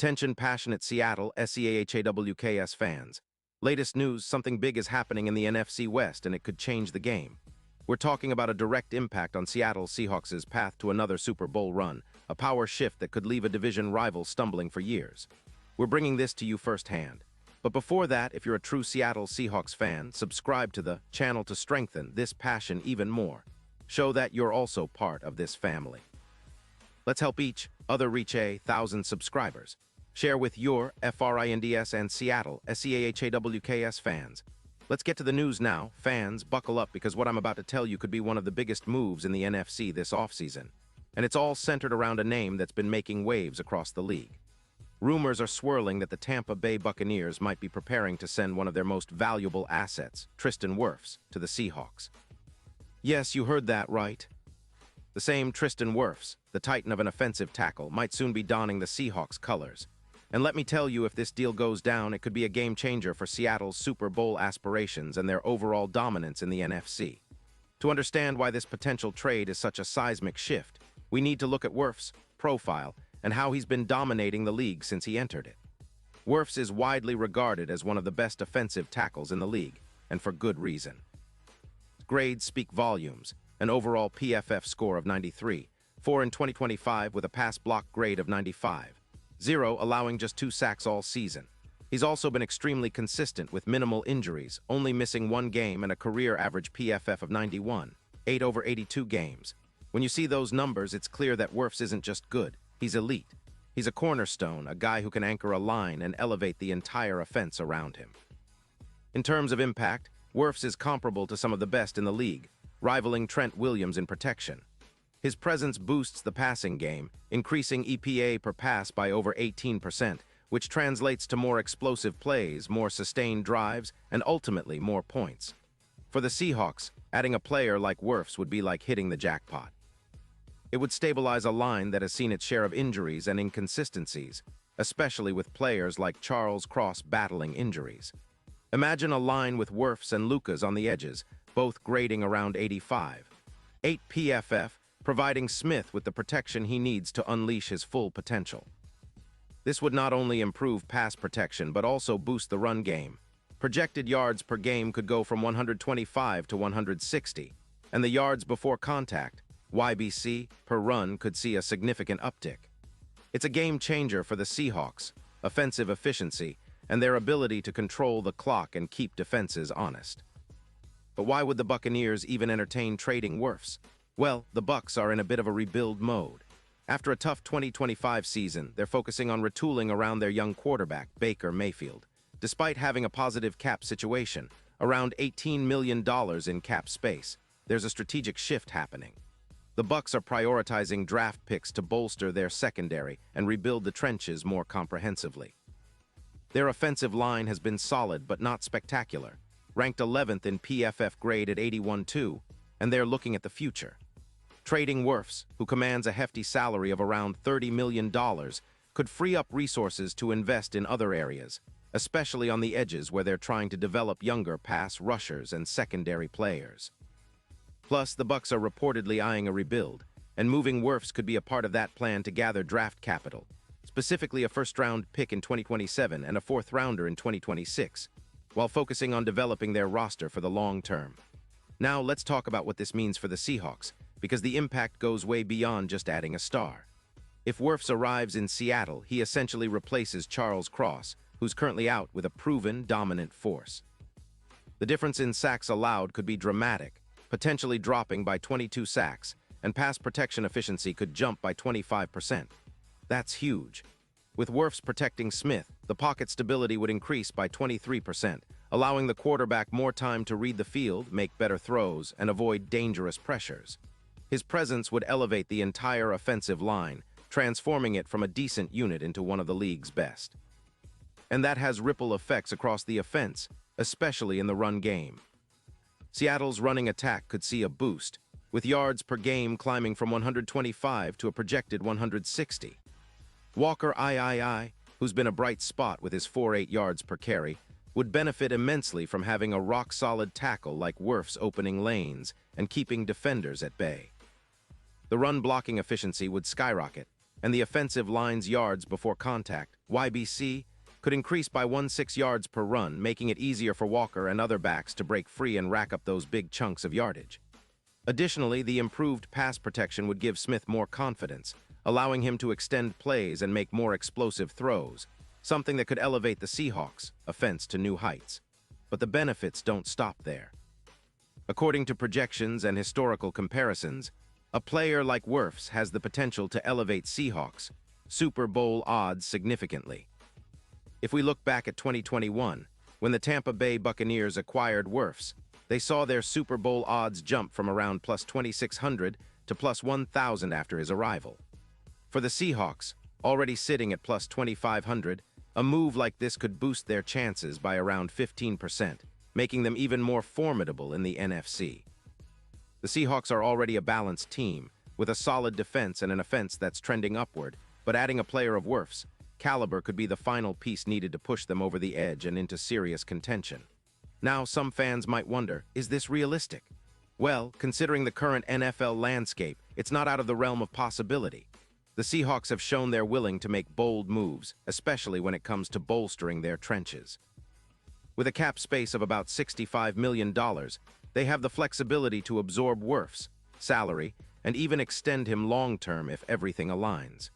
Attention passionate Seattle SEAHAWKS fans. Latest news, something big is happening in the NFC West and it could change the game. We're talking about a direct impact on Seattle Seahawks' path to another Super Bowl run, a power shift that could leave a division rival stumbling for years. We're bringing this to you firsthand. But before that, if you're a true Seattle Seahawks fan, subscribe to the channel to strengthen this passion even more. Show that you're also part of this family. Let's help each other reach 1,000 subscribers. Share with your FRINDS and Seattle SEAHAWKS fans. Let's get to the news now. Fans, buckle up because what I'm about to tell you could be one of the biggest moves in the NFC this offseason. And it's all centered around a name that's been making waves across the league. Rumors are swirling that the Tampa Bay Buccaneers might be preparing to send one of their most valuable assets, Tristan Wirfs, to the Seahawks. Yes, you heard that right. The same Tristan Wirfs, the titan of an offensive tackle, might soon be donning the Seahawks colors. And let me tell you, if this deal goes down, it could be a game-changer for Seattle's Super Bowl aspirations and their overall dominance in the NFC. To understand why this potential trade is such a seismic shift, we need to look at Wirfs' profile and how he's been dominating the league since he entered it. Wirfs is widely regarded as one of the best offensive tackles in the league, and for good reason. Grades speak volumes. An overall PFF score of 93, 4 in 2025 with a pass block grade of 95, 0 allowing just 2 sacks all season. He's also been extremely consistent with minimal injuries, only missing 1 game and a career average PFF of 91, 8 over 82 games. When you see those numbers, it's clear that Wirfs isn't just good, he's elite. He's a cornerstone, a guy who can anchor a line and elevate the entire offense around him. In terms of impact, Wirfs is comparable to some of the best in the league, rivaling Trent Williams in protection. His presence boosts the passing game, increasing EPA per pass by over 18%, which translates to more explosive plays, more sustained drives, and ultimately more points. For the Seahawks, adding a player like Wirfs would be like hitting the jackpot. It would stabilize a line that has seen its share of injuries and inconsistencies, especially with players like Charles Cross battling injuries. Imagine a line with Wirfs and Lucas on the edges, both grading around 85. 8 PFF, providing Smith with the protection he needs to unleash his full potential. This would not only improve pass protection, but also boost the run game. Projected yards per game could go from 125 to 160, and the yards before contact, YBC, per run could see a significant uptick. It's a game changer for the Seahawks, offensive efficiency, and their ability to control the clock and keep defenses honest. But why would the Buccaneers even entertain trading Wirfs? Well, the Bucs are in a bit of a rebuild mode. After a tough 2025 season, they're focusing on retooling around their young quarterback, Baker Mayfield. Despite having a positive cap situation, around $18 million in cap space, there's a strategic shift happening. The Bucs are prioritizing draft picks to bolster their secondary and rebuild the trenches more comprehensively. Their offensive line has been solid but not spectacular, ranked 11th in PFF grade at 81-2, and they're looking at the future. Trading Wirfs, who commands a hefty salary of around $30 million, could free up resources to invest in other areas, especially on the edges where they're trying to develop younger pass rushers and secondary players. Plus, the Bucs are reportedly eyeing a rebuild, and moving Wirfs could be a part of that plan to gather draft capital, specifically a first-round pick in 2027 and a fourth-rounder in 2026. While focusing on developing their roster for the long term. Now let's talk about what this means for the Seahawks, because the impact goes way beyond just adding a star. If Wirfs arrives in Seattle, he essentially replaces Charles Cross, who's currently out with a proven dominant force. The difference in sacks allowed could be dramatic, potentially dropping by 22 sacks, and pass protection efficiency could jump by 25%. That's huge. With Wirfs protecting Smith, the pocket stability would increase by 23%, allowing the quarterback more time to read the field, make better throws, and avoid dangerous pressures. His presence would elevate the entire offensive line, transforming it from a decent unit into one of the league's best. And that has ripple effects across the offense, especially in the run game. Seattle's running attack could see a boost, with yards per game climbing from 125 to a projected 160. Walker III, who's been a bright spot with his 4.8 yards per carry, would benefit immensely from having a rock-solid tackle like Wirfs opening lanes and keeping defenders at bay. The run blocking efficiency would skyrocket, and the offensive line's yards before contact, YBC, could increase by 1.6 yards per run, making it easier for Walker and other backs to break free and rack up those big chunks of yardage. Additionally, the improved pass protection would give Smith more confidence, allowing him to extend plays and make more explosive throws, something that could elevate the Seahawks' offense to new heights. But the benefits don't stop there. According to projections and historical comparisons, a player like Wirfs has the potential to elevate Seahawks' Super Bowl odds significantly. If we look back at 2021, when the Tampa Bay Buccaneers acquired Wirfs, they saw their Super Bowl odds jump from around plus 2,600 to plus 1,000 after his arrival. For the Seahawks, already sitting at plus 2,500, a move like this could boost their chances by around 15%, making them even more formidable in the NFC. The Seahawks are already a balanced team, with a solid defense and an offense that's trending upward, but adding a player of Wirfs' caliber could be the final piece needed to push them over the edge and into serious contention. Now, some fans might wonder, is this realistic? Well, considering the current NFL landscape, it's not out of the realm of possibility. The Seahawks have shown they're willing to make bold moves, especially when it comes to bolstering their trenches. With a cap space of about $65 million, they have the flexibility to absorb Wirfs' salary and even extend him long-term if everything aligns.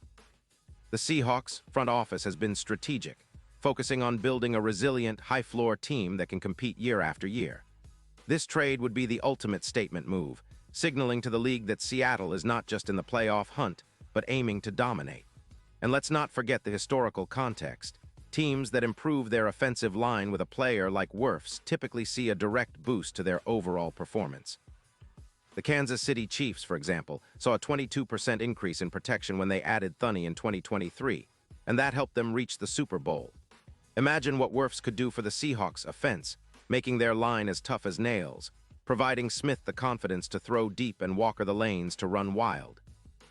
The Seahawks' front office has been strategic, focusing on building a resilient, high-floor team that can compete year after year. This trade would be the ultimate statement move, signaling to the league that Seattle is not just in the playoff hunt, but aiming to dominate. And let's not forget the historical context. Teams that improve their offensive line with a player like Wirfs typically see a direct boost to their overall performance. The Kansas City Chiefs, for example, saw a 22% increase in protection when they added Thuney in 2023, and that helped them reach the Super Bowl. Imagine what Wirfs could do for the Seahawks' offense, making their line as tough as nails, providing Smith the confidence to throw deep and Walker the lanes to run wild.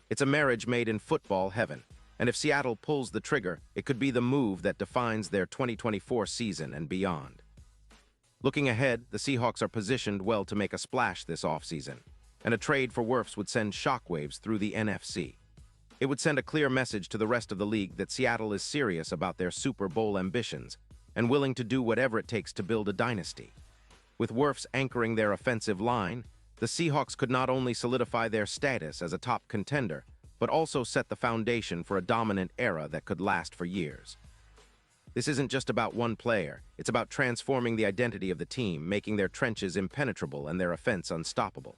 It's a marriage made in football heaven, and if Seattle pulls the trigger, it could be the move that defines their 2024 season and beyond. Looking ahead, the Seahawks are positioned well to make a splash this offseason, and a trade for Wirfs would send shockwaves through the NFC. It would send a clear message to the rest of the league that Seattle is serious about their Super Bowl ambitions and willing to do whatever it takes to build a dynasty. With Wirfs anchoring their offensive line, the Seahawks could not only solidify their status as a top contender, but also set the foundation for a dominant era that could last for years. This isn't just about one player, it's about transforming the identity of the team, making their trenches impenetrable and their offense unstoppable.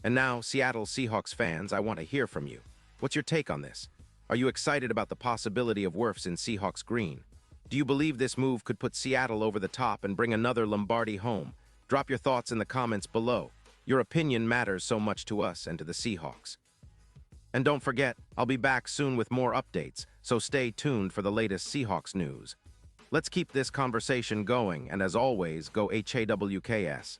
And now, Seattle Seahawks fans, I want to hear from you. What's your take on this? Are you excited about the possibility of Wirfs in Seahawks green? Do you believe this move could put Seattle over the top and bring another Lombardi home? Drop your thoughts in the comments below. Your opinion matters so much to us and to the Seahawks. And don't forget, I'll be back soon with more updates, so stay tuned for the latest Seahawks news. Let's keep this conversation going, and as always, go HAWKS.